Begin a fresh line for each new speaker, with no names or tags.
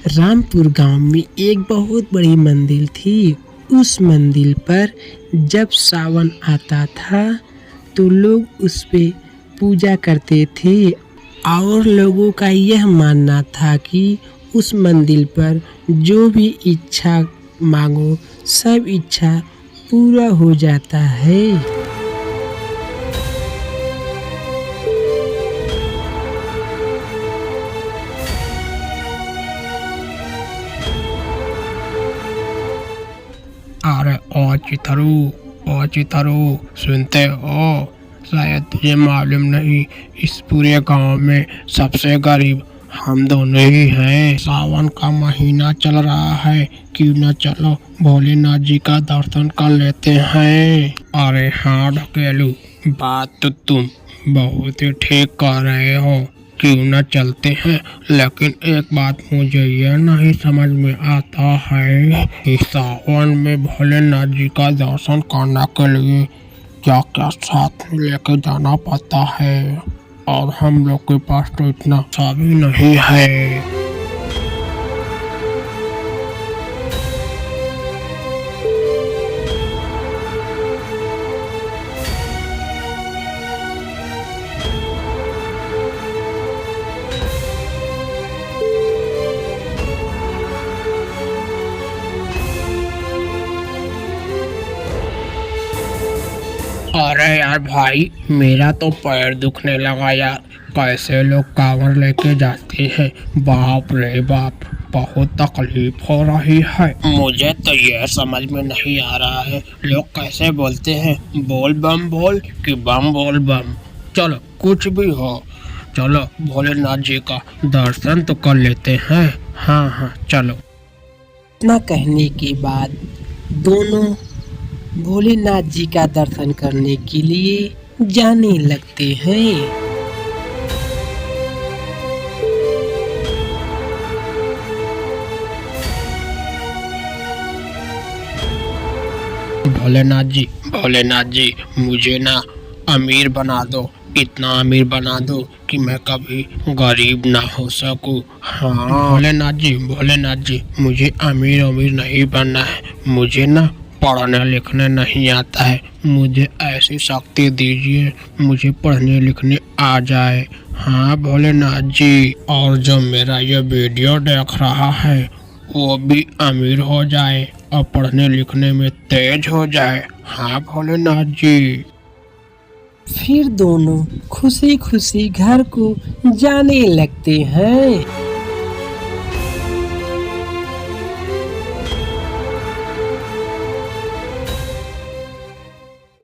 रामपुर गांव में एक बहुत बड़ी मंदिर थी। उस मंदिर पर जब सावन आता था तो लोग उस पे पूजा करते थे और लोगों का यह मानना था कि उस मंदिर पर जो भी इच्छा मांगो सब इच्छा पूरा हो जाता है।
अरे ओ चिथरू सुनते हो? शायद तुझे मालूम नहीं, इस पूरे गांव में सबसे गरीब हम दोनों ही हैं। सावन का महीना चल रहा है, क्यों न चलो भोलेनाथ जी का दर्शन कर लेते हैं। अरे हाँ ढकेलू, बात तो तुम बहुत ही ठीक कर रहे हो, क्यों न चलते हैं। लेकिन एक बात मुझे यह नहीं समझ में आता है कि सावन में भोलेनाथ जी का दर्शन करने के लिए क्या क्या साथ में लेके जाना पड़ता है, और हम लोग के पास तो इतना सा भी नहीं है। अरे यार भाई, मेरा तो पैर दुखने लगा यार। कैसे लोग कांवड़ लेके जाते हैं, बाप रे बाप, बहुत तकलीफ हो रही है। मुझे तो यह समझ में नहीं आ रहा है, लोग कैसे बोलते हैं बोल बम बोल कि बम बोल बम। चलो कुछ भी हो, चलो भोलेनाथ जी का दर्शन तो कर लेते हैं। हाँ चलो।
इतना कहने के बाद दोनों भोलेनाथ जी का दर्शन करने के लिए जाने लगते हैं।
भोलेनाथ जी मुझे ना अमीर बना दो, इतना अमीर बना दो कि मैं कभी गरीब ना हो सकूं। हाँ भोलेनाथ जी मुझे अमीर नहीं बनना है। मुझे ना पढ़ने लिखने नहीं आता है, मुझे ऐसी शक्ति दीजिए मुझे पढ़ने लिखने आ जाए। हाँ भोलेनाथ जी, और जो मेरा ये वीडियो देख रहा है वो भी अमीर हो जाए और पढ़ने लिखने में तेज हो जाए। हाँ भोलेनाथ जी।
फिर दोनों खुशी खुशी घर को जाने लगते हैं।